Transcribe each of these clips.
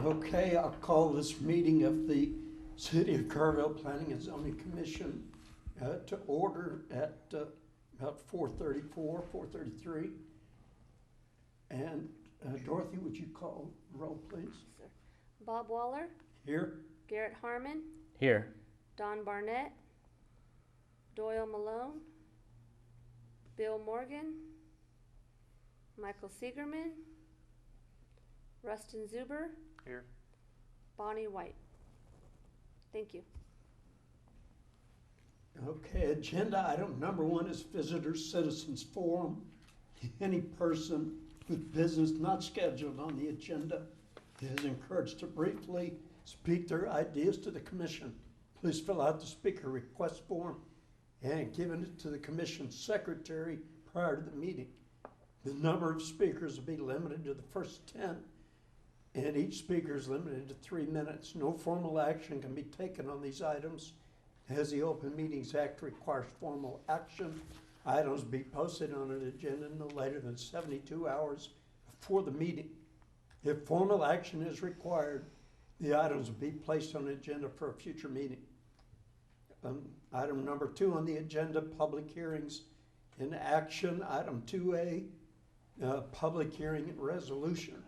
Okay, I'll call this meeting of the City of Kerrville Planning and Zoning Commission to order at about 4:34, 4:33. And Dorothy, would you call roll, please? Sir. Bob Waller, Here? Garrett Harmon, Here. Don Barnett, Doyle Malone, Bill Morgan, Michael Siegerman, Rustin Zuber, Here. Bonnie White. Thank you. Okay, agenda item number 1 is Visitors Citizens Forum. Any person with business not scheduled on the agenda is encouraged to briefly speak their ideas to the commission. Please fill out the speaker request form and give it to the commission secretary prior to the meeting. The number of speakers will be limited to the first 10, and each speaker is limited to 3 minutes. No formal action can be taken on these items, as the Open Meetings Act requires formal action. Items be posted on an agenda no later than 72 hours before the meeting. If formal action is required, the items will be placed on the agenda for a future meeting. Item number 2 on the agenda, public hearings in action. Item 2A, public hearing and resolution.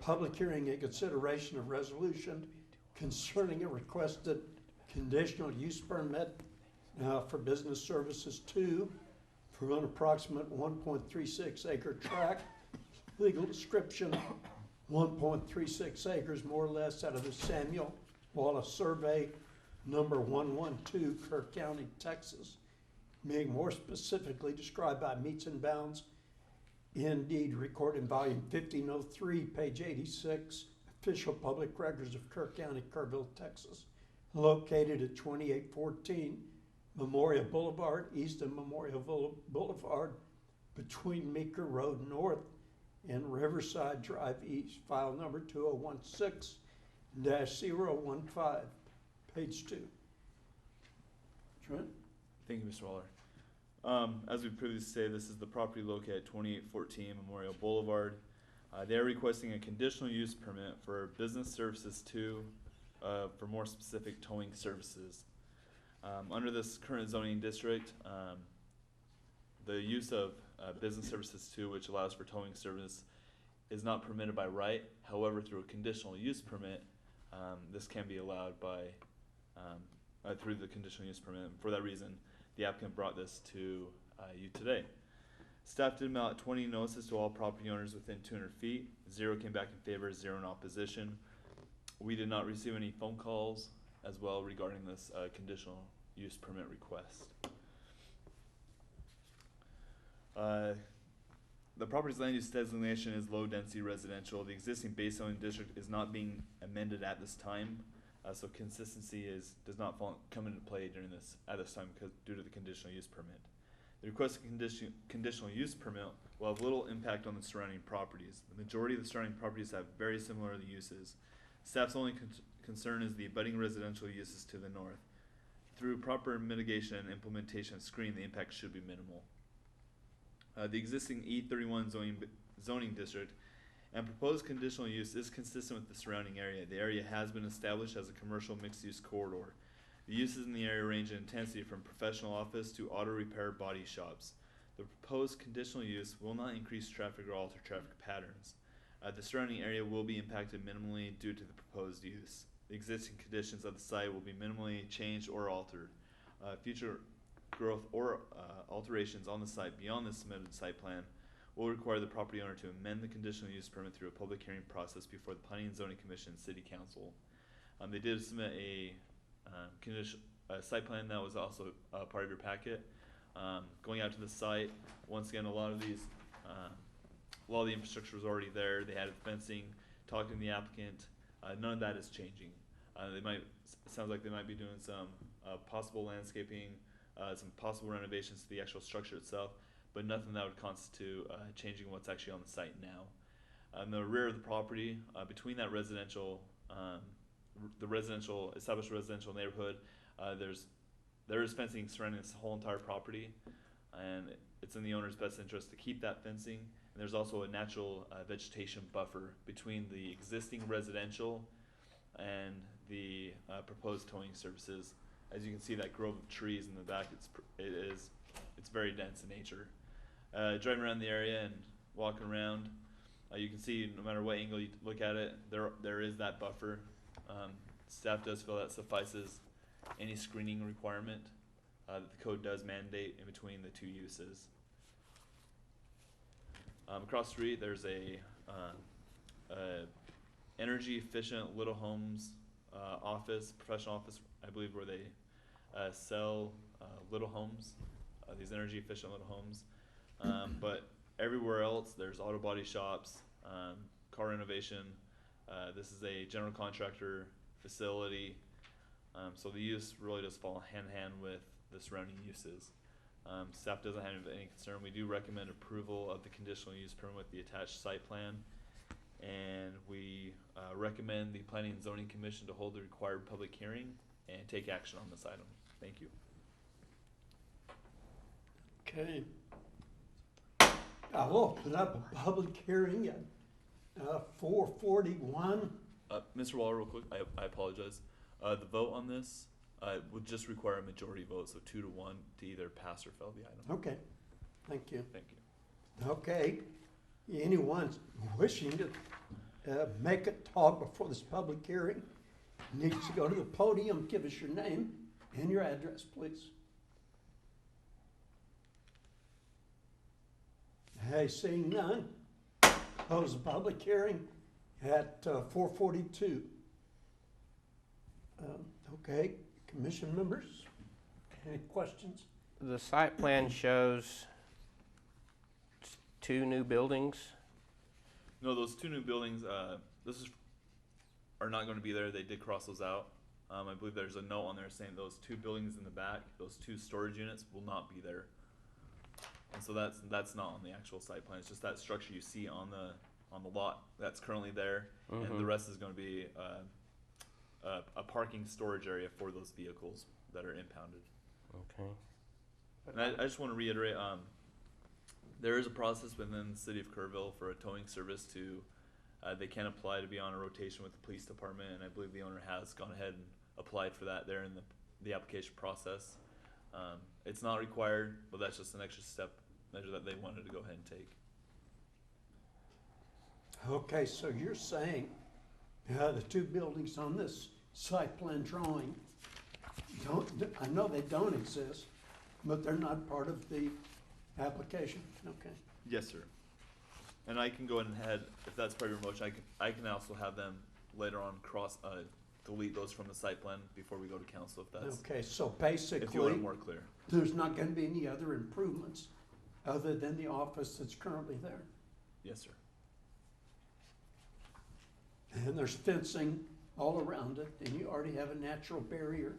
Public hearing and consideration of resolution concerning a requested conditional use permit for business services 2 for an approximate 1.36 acre tract. Legal description, 1.36 acres more or less out of the Samuel Wallace Survey, number 112, Kirk County, Texas, being more specifically described by meets and bounds. Indeed, recorded in volume 1503, page 86, official public records of Kirk County, Kerrville, Texas, located at 2814 Memorial Boulevard, east of Memorial Boulevard, between Meeker Road North and Riverside Drive East, file number 2016-015, page 2. Trent? Thank you, Mr. Waller. As we previously said, this is the property located at 2814 Memorial Boulevard. They're requesting a conditional use permit for business services 2, for more specific towing services. Under this current zoning district, the use of business services 2, which allows for towing service, is not permitted by right. However, through a conditional use permit, this can be allowed by through the conditional use permit. For that reason, the applicant brought this to you today. Staff did mail out 20 notices to all property owners within 200 feet. 0 came back in favor, 0 in opposition. We did not receive any phone calls as well regarding this conditional use permit request. The property's land use designation is low density residential. The existing base zoning district is not being amended at this time. So consistency does not come into play at this time due to the conditional use permit. The requested conditional use permit will have little impact on the surrounding properties. The majority of the surrounding properties have very similar uses. Staff's only concern is the abutting residential uses to the north. Through proper mitigation and implementation of screening, the impact should be minimal. The existing E31 zoning district and proposed conditional use is consistent with the surrounding area. The area has been established as a commercial mixed-use corridor. The uses in the area range in intensity from professional office to auto repair body shops. The proposed conditional use will not increase traffic or alter traffic patterns. The surrounding area will be impacted minimally due to the proposed use. The existing conditions of the site will be minimally changed or altered. Future growth or alterations on the site beyond the submitted site plan will require the property owner to amend the conditional use permit through a public hearing process before the Planning and Zoning Commission and City Council. They did submit a site plan that was also part of your packet. Going out to the site, once again, a lot of the infrastructure was already there. They had fencing, talking to the applicant. None of that is changing. It sounds like they might be doing some possible landscaping, some possible renovations to the actual structure itself, but nothing that would constitute changing what's actually on the site now. In the rear of the property, between that established residential neighborhood, there is fencing surrounding this whole entire property, and it's in the owner's best interest to keep that fencing And there's also a natural vegetation buffer between the existing residential and the proposed towing services. As you can see, that grove of trees in the back, it's very dense in nature. Driving around the area and walking around, you can see no matter what angle you look at it, there is that buffer. Staff does feel that suffices any screening requirement that the code does mandate in between the two uses. Across the street, there's a energy efficient little homes office, professional office, I believe, where they sell little homes, these energy efficient little homes. But everywhere else, there's auto body shops, car renovation. This is a general contractor facility. So the use really does fall hand in hand with the surrounding uses. Staff doesn't have any concern. We do recommend approval of the conditional use permit with the attached site plan. And we recommend the Planning and Zoning Commission to hold the required public hearing and take action on this item. Thank you. Okay. I'll open up a public hearing at 4:41. Mr. Waller, real quick, I apologize. The vote on this would just require a majority vote, so 2-1 to either pass or fail the item. Okay, thank you. Thank you. Okay, anyone wishing to make a talk before this public hearing needs to go to the podium, give us your name and your address, please. Hey, seeing none, close the public hearing at 4:42. Okay, commission members, any questions? The site plan shows 2 new buildings. No, those 2 new buildings, are not going to be there. They did cross those out. I believe there's a note on there saying those 2 buildings in the back, those 2 storage units will not be there. And so that's not on the actual site plan. It's just that structure you see on the lot that's currently there, and the rest is going to be a parking storage area for those vehicles that are impounded. Okay. And I just want to reiterate, there is a process within the city of Kerrville for a towing service to, they can apply to be on a rotation with the police department, and I believe the owner has gone ahead and applied for that there in the application process. It's not required, but that's just an extra measure that they wanted to go ahead and take. Okay, so you're saying the 2 buildings on this site plan drawing I know they don't exist, but they're not part of the application, okay? Yes, sir. And I can go ahead, if that's part of your motion, I can also have them later on delete those from the site plan before we go to council, if that's, Okay, so if you want it basically, more clear. there's not gonna be any other improvements other than the office that's currently there? Yes, sir. And there's fencing all around it, and you already have a natural barrier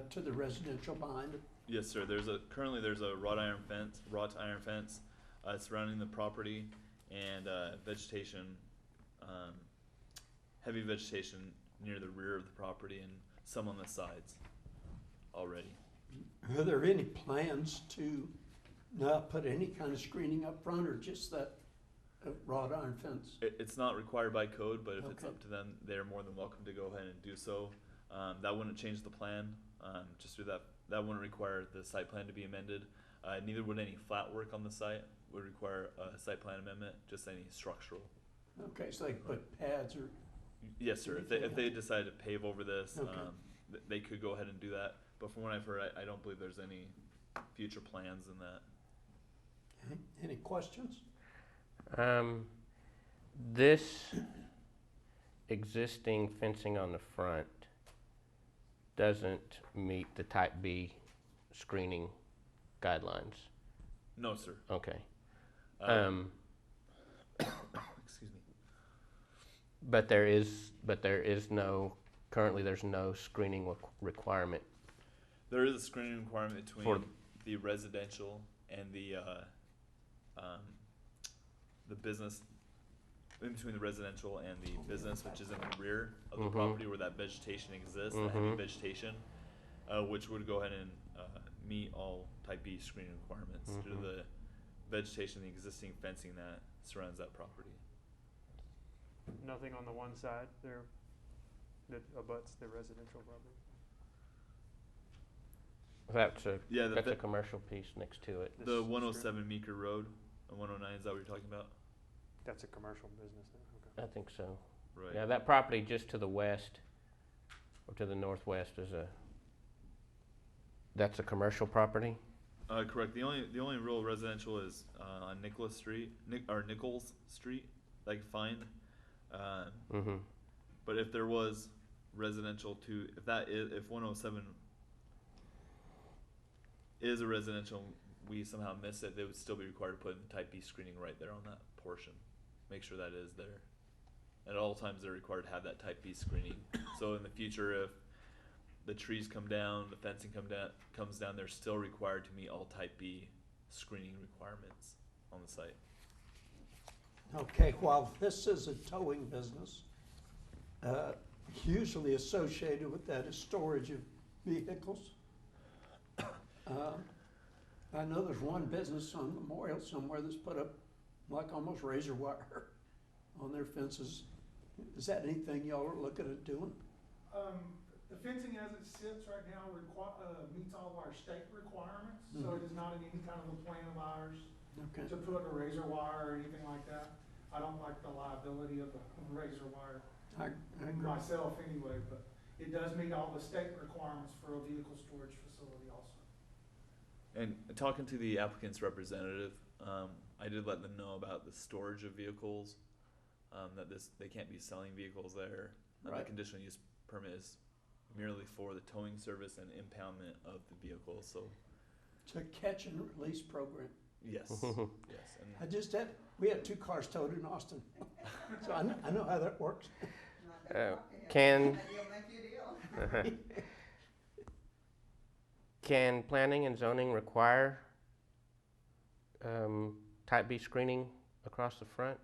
to the residential behind it? Yes, sir. Currently there's a wrought iron fence surrounding the property, and vegetation, heavy vegetation near the rear of the property and some on the sides already. Are there any plans to not put any kind of screening up front, or just that wrought iron fence? It's not required by code, but if it's Okay. up to them, they're more than welcome to go ahead and do so. That wouldn't change the plan. Just through that wouldn't require the site plan to be amended. Neither would any flat work on the site would require a site plan amendment, just any structural. Okay, so they can put pads or, Yes, sir. If they decide to pave over this, Okay. They could go ahead and do that. But from what I've heard, I don't believe there's any future plans in that. okay, any questions? This existing fencing on the front doesn't meet the type B screening guidelines. No, sir. Okay. Excuse me. But there is no, currently there's no screening requirement. There is a screening requirement between For- the residential and the business, in between the residential and the business, which is in the rear of the property where that vegetation exists, that heavy vegetation, which would go ahead and meet all type B screening requirements due to vegetation, the existing fencing that surrounds that property. Nothing on the one side there that abuts the residential property? Yeah, That's a commercial piece next to it. the This 107 Meeker Road and 109, is that what you're talking about? That's a commercial business then, okay. I think so. Right. Yeah, that property just to the west, or to the northwest that's a commercial property? Correct. The only real residential is on Nichols Street, Nichols Street, that I can find. Mm-hmm. But if there was residential too, if 107 is a residential, we somehow miss it, they would still be required to put in the type B screening right there on that portion. Make sure that is there. At all times, they're required to have that type B screening. So in the future, if the trees come down, the fencing comes down, they're still required to meet all type B screening requirements on the site. Okay, while this is a towing business, usually associated with that is storage of vehicles. I know there's one business on Memorial somewhere that's put up like almost razor wire on their fences. Is that anything y'all are looking at doing? The fencing as it sits right now meets all of our state requirements, so it is not in any kind of a plan of ours Okay. to put a razor wire or anything like that. I don't like the liability of the razor wire I agree. myself anyway, but it does meet all the state requirements for a vehicle storage facility also. And talking to the applicant's representative, I did let them know about the storage of vehicles, that they can't be selling vehicles there. The Right. conditional use permit is merely for the towing service and impoundment of the vehicle. So It's a catch and release program. yes, yes, and We had 2 cars towed in Austin, so I know how that works. Can planning and zoning require type B screening across the front?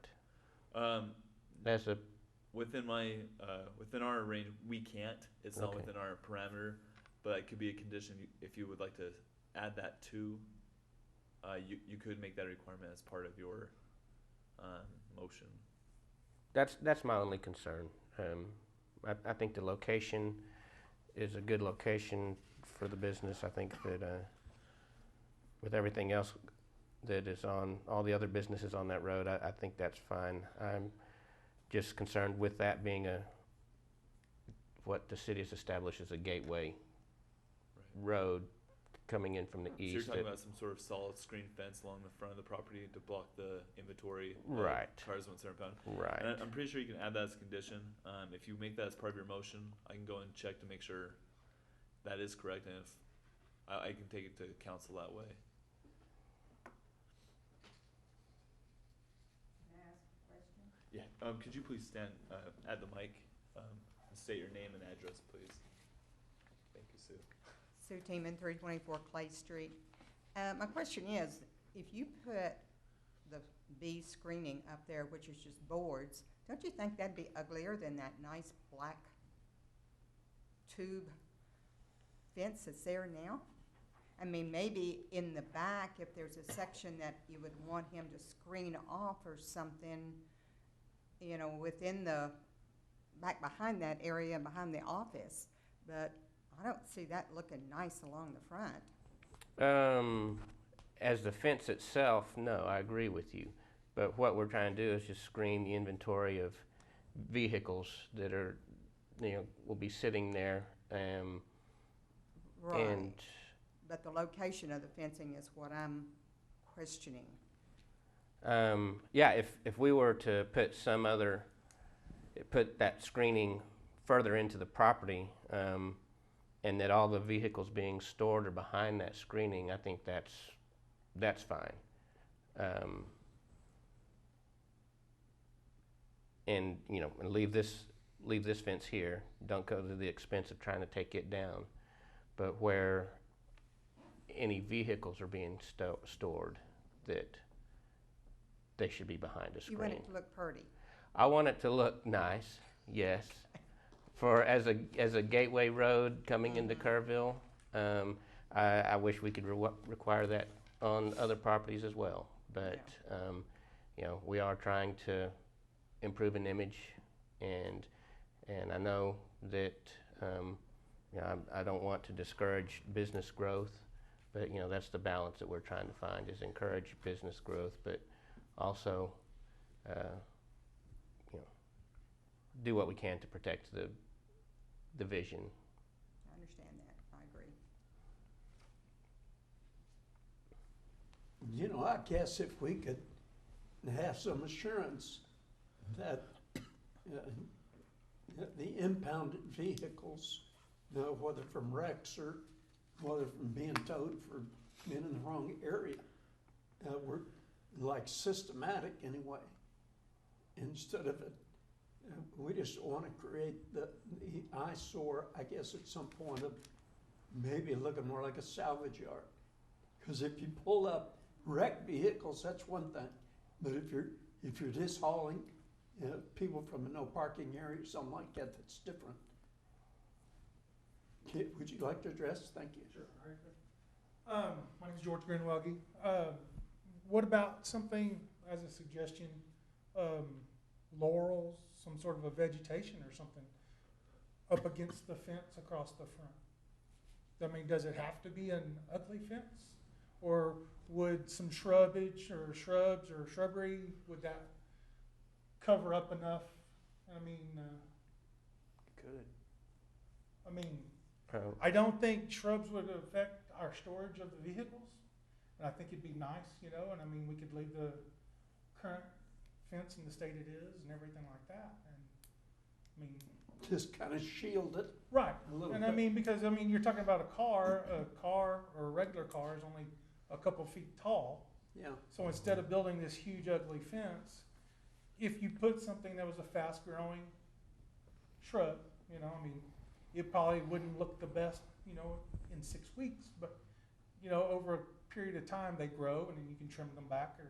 As a within our range, we can't. It's not Okay. within our parameter, but it could be a condition if you would like to add that to. You could make that a requirement as part of your motion. That's my only concern. I think the location is a good location for the business. I think that with everything else that is on all the other businesses on that road, I think that's fine. I'm just concerned with that being what the city has established as a gateway road coming in from the So east. you're talking about some sort of solid screen fence along the front of the property to block the inventory of Right. cars once they're impounded. Right. And I'm pretty sure you can add that as a condition. If you make that as part of your motion, I can go and check to make sure that is correct, and if I can take it to council that way. Can I ask a question? Yeah. Could you please stand at the mic and state your name and address, please? Thank you, Sue. Sue Teeman, 324 Clay Street. My question is, if you put the B screening up there, which is just boards, don't you think that'd be uglier than that nice black tube fence that's there now? I mean, maybe in the back, if there's a section that you would want him to screen off or something, you know, within the, back behind that area, behind the office. But I don't see that looking nice along the front. As the fence itself, no, I agree with you. But what we're trying to do is just screen the inventory of vehicles that are, will be sitting there. Right. And But the location of the fencing is what I'm questioning. yeah, if we were to put that screening further into the property, and that all the vehicles being stored are behind that screening, I think that's fine. And and leave this fence here. Don't go to the expense of trying to take it down. But where any vehicles are being stored, that they should be behind a screen. You want it to look pretty. I want it to look nice, yes. As a gateway road coming into Kerrville, I wish we could require that on other properties as well. but, you know, we are trying to improve an image, and I know that, you know, I don't want to discourage business growth, but, you know, that's the balance that we're trying to find, is encourage business growth, but also, you know, do what we can to protect the vision. I understand that, I agree. You know, I guess if we could have some assurance that the impounded vehicles, whether from wrecks or whether from being towed for being in the wrong area, were like systematic anyway. Instead of it, we just want to create the eyesore, I guess, at some point of maybe looking more like a salvage yard. Because if you pull up wrecked vehicles, that's one thing. But if you're just hauling people from a no parking area or something like that, that's different. Okay, would you like to address? Thank you. Sure. All right. My name is George Greenwelge. What about something as a suggestion, laurels, some sort of a vegetation or something up against the fence across the front? I mean, does it have to be an ugly fence? Or would some shrubbage or shrubs or shrubbery, would that cover up enough? I mean, Good. I mean, I don't think shrubs would affect our storage of the vehicles. And I think it'd be nice, you know, and I mean, we could leave the current fence in the state it is and everything like that. And I mean, Just kind of shield it right. a little And bit. I mean, because I mean, you're talking about a car or a regular car is only a couple feet tall. Yeah. So instead of building this huge ugly fence, if you put something that was a fast growing shrub, you know, I mean, it probably wouldn't look the best, you know, in 6 weeks, but, you know, over a period of time they grow and then you can trim them back or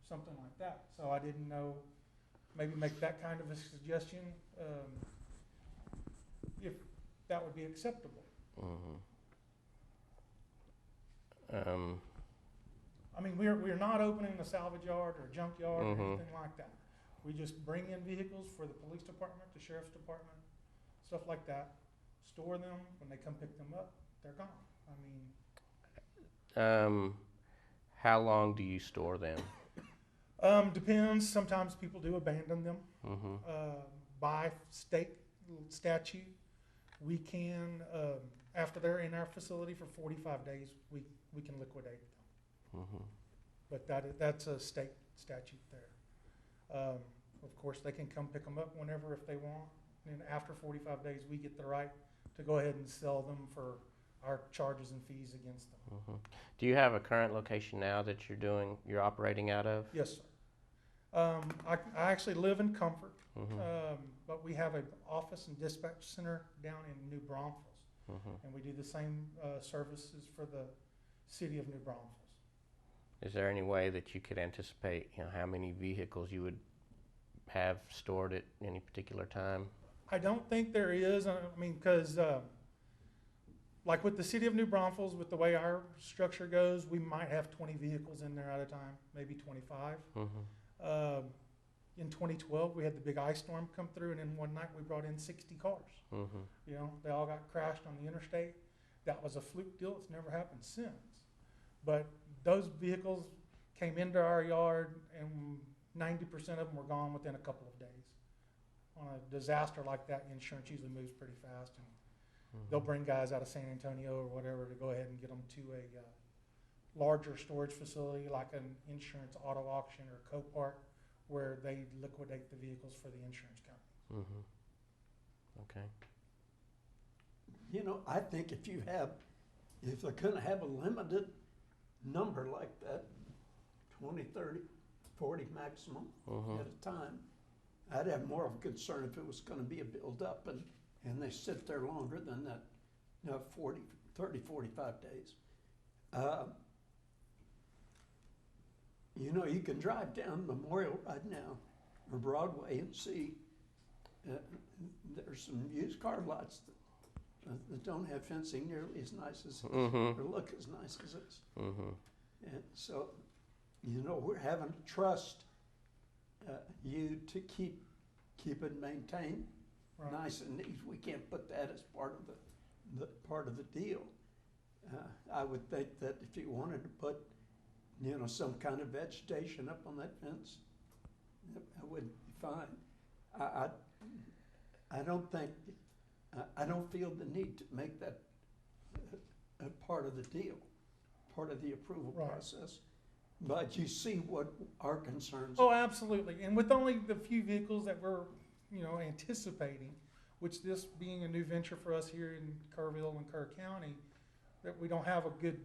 something like that. So I didn't know, maybe make that kind of a suggestion, if that would be acceptable. I mean, we're not opening a salvage yard or a junk yard or anything like that. We just bring in vehicles for the police department, the sheriff's department, stuff like that, store them, when they come pick them up, they're gone. I mean, How long do you store them? depends, sometimes people do abandon them. By state statute, we can, after they're in our facility for 45 days, we can liquidate them. But that's a state statute there. Of course, they can come pick them up whenever if they want. And after 45 days, we get the right to go ahead and sell them for our charges and fees against them. Do you have a current location now that you're operating out of? Yes, sir. I actually live in Comfort, but we have an office and dispatch center down in New Braunfels. And we do the same services for the city of New Braunfels. Is there any way that you could anticipate, you know, how many vehicles you would have stored at any particular time? I don't think there is. I mean, because like with the city of New Braunfels, with the way our structure goes, we might have 20 vehicles in there at a time, maybe 25. In 2012, we had the big ice storm come through, and then one night we brought in 60 cars. You know, they all got crashed on the interstate. That was a fluke deal. It's never happened since. But those vehicles came into our yard, and 90% of them were gone within a couple of days. On a disaster like that, insurance usually moves pretty fast, and they'll bring guys out of San Antonio or whatever to go ahead and get them to a larger storage facility like an insurance auto auction or Copart, where they liquidate the vehicles for the insurance company. Okay. You know, I think if they're gonna have a limited number like that, 20, 30, 40 maximum at a time, I'd have more of a concern if it was gonna be a build-up and they sit there longer than that, 30, 45 days. You know, you can drive down Memorial right now, or Broadway, and see there's some used car lots that don't have fencing nearly as nice as or look as nice as this. And so you know, we're having to trust you to keep it maintained Right. nice and neat. We can't put that as part of the part of the deal. I would think that if you wanted to put, you know, some kind of vegetation up on that fence, that would be fine. I don't think, I don't feel the need to make that a part of the deal, part of the approval Right. process. But you see what our concerns Oh, are. absolutely. And with only the few vehicles that we're, you know, anticipating, which this being a new venture for us here in Kerrville and Kerr County, that we don't have a good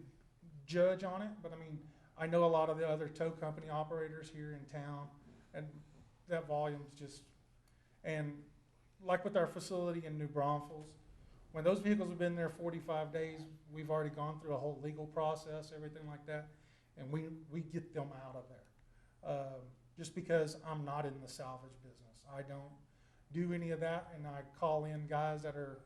judge on it. But I mean, I know a lot of the other tow company operators here in town, and that volume's just, and like with our facility in New Braunfels, when those vehicles have been there 45 days, we've already gone through a whole legal process, everything like that, and we get them out of there. Just because I'm not in the salvage business. I don't do any of that, and I call in guys that are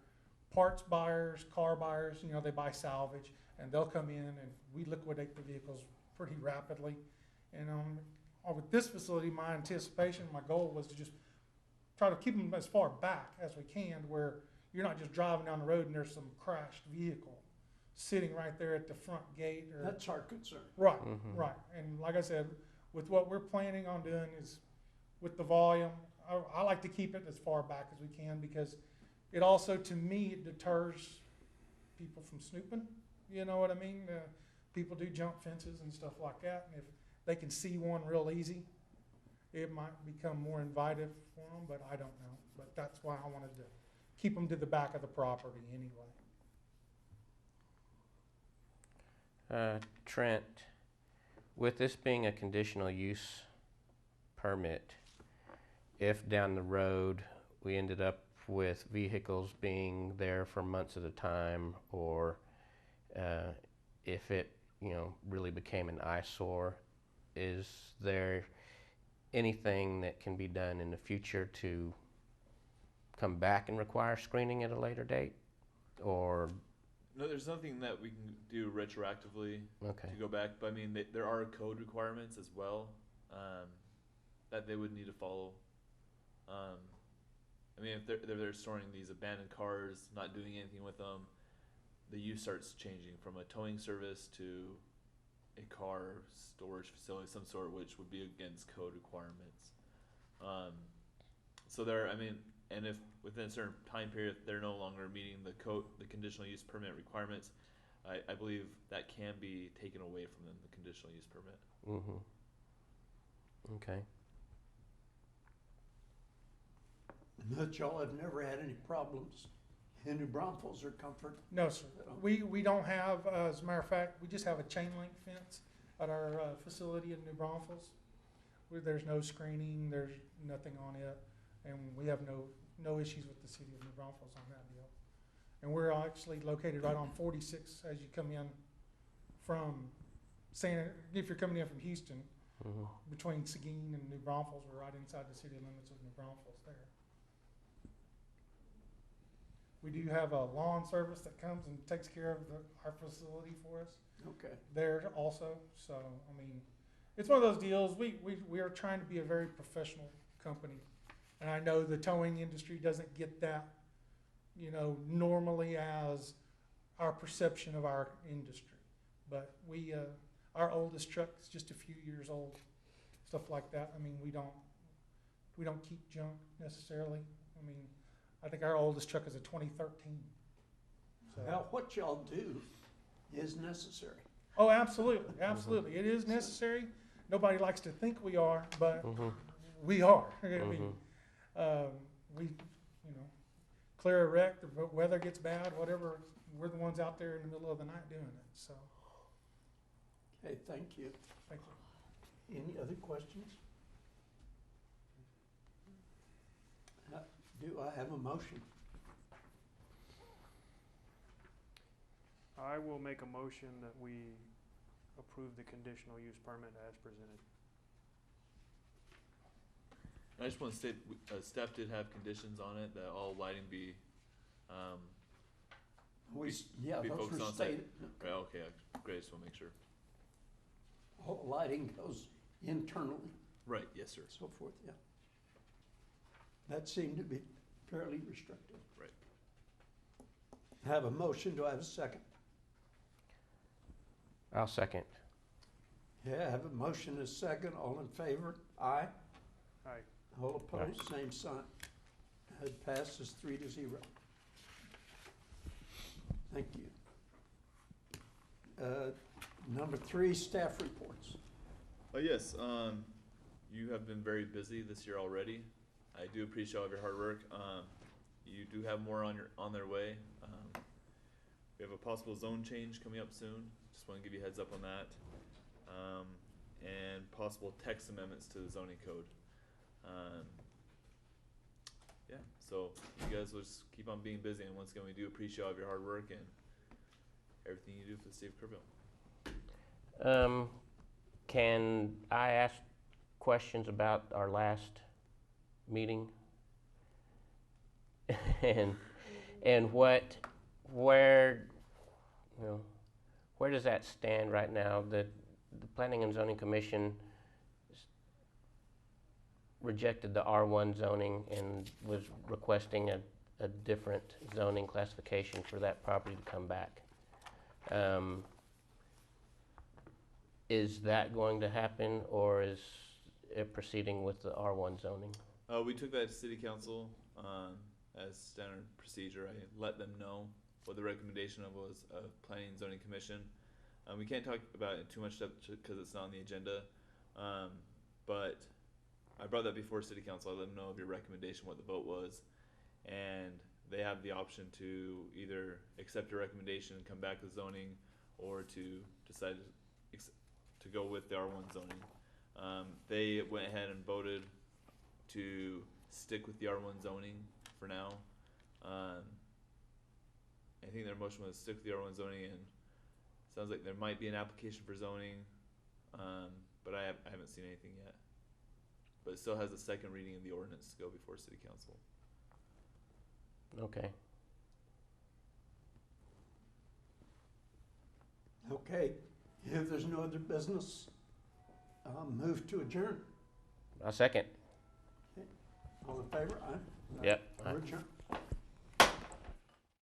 parts buyers, car buyers, you know, they buy salvage, and they'll come in and we liquidate the vehicles pretty rapidly. And with this facility, my anticipation, my goal was to just try to keep them as far back as we can, where you're not just driving down the road and there's some crashed vehicle sitting right there at the front gate. Or That's our concern. right, Mhm. right. And like I said, with what we're planning on doing is with the volume, I like to keep it as far back as we can, because it also, to me, it deters people from snooping. You know what I mean? People do jump fences and stuff like that, and if they can see one real easy, it might become more inviting for them, but I don't know. But that's why I wanted to keep them to the back of the property anyway. Trent, with this being a conditional use permit, if down the road we ended up with vehicles being there for months at a time, or if it, you know, really became an eyesore, is there anything that can be done in the future to come back and require screening at a later date? Or, No, there's nothing that we can do retroactively okay, to go back, but I mean, there are code requirements as well, that they would need to follow. I mean, if they're storing these abandoned cars, not doing anything with them, the use starts changing from a towing service to a car storage facility of some sort, which would be against code requirements. So I mean, and if within a certain time period they're no longer meeting the conditional use permit requirements, I believe that can be taken away from them, the conditional use permit. okay. But y'all have never had any problems in New Braunfels or Comfort? No, sir. We don't have, as a matter of fact, we just have a chain link fence at our facility in New Braunfels. There's no screening, there's nothing on it, and we have no issues with the city of New Braunfels on that deal. And we're actually located right on 46 as you come in from if you're coming in from Houston, between Seguin and New Braunfels, we're right inside the city limits of New Braunfels there. We do have a lawn service that comes and takes care of our facility for us Okay. there also. So, I mean, it's one of those deals. We are trying to be a very professional company. And I know the towing industry doesn't get that, you know, normally as our perception of our industry. But our oldest truck is just a few years old, stuff like that. I mean, we don't keep junk necessarily. I mean, I think our oldest truck is a 2013. So. Well, what y'all do is necessary. Oh, absolutely, absolutely. It is necessary. Nobody likes to think we are, but we are. I mean, we, you know, clear a wreck, the weather gets bad, whatever, we're the ones out there in the middle of the night doing it, so, Okay, thank you. thank you. Any other questions? Do I have a motion? I will make a motion that we approve the conditional use permit as presented. I just want to state, staff did have conditions on it, that all lighting be, Yeah, be those focused were on site. stated. Right, okay, great, just want to make sure. All the lighting goes internally, Right, yes, sir. so forth, yeah. That seemed to be fairly restrictive. Right. Have a motion, do I have a second? I'll second. Yeah, I have a motion and a second, all in favor? Aye. Aye. All opposed, same sign. It passes 3-0. Thank you. Number 3, staff reports. Yes, you have been very busy this year already. I do appreciate all of your hard work. You do have more on their way. We have a possible zone change coming up soon. Just want to give you a heads up on that. And possible text amendments to the zoning code. Yeah, so you guys will just keep on being busy, and once again, we do appreciate all of your hard work and everything you do for the city of Kerrville. Can I ask questions about our last meeting? and where does that stand right now? The Planning and Zoning Commission rejected the R1 zoning and was requesting a different zoning classification for that property to come back. Is that going to happen, or is it proceeding with the R1 zoning? We took that to city council as standard procedure. I let them know what the recommendation was of Planning and Zoning Commission. We can't talk about it too much because it's not on the agenda, but I brought that before city council. I let them know of your recommendation, what the vote was, and they have the option to either accept your recommendation and come back with zoning, or to decide to go with the R1 zoning. They went ahead and voted to stick with the R1 zoning for now. I think their motion was stick with the R1 zoning, and sounds like there might be an application for zoning, but I haven't seen anything yet. But it still has a second reading of the ordinance to go before city council. Okay. Okay, if there's no other business, move to adjourn. A second. All in favor? Aye. Yep. We're adjourned.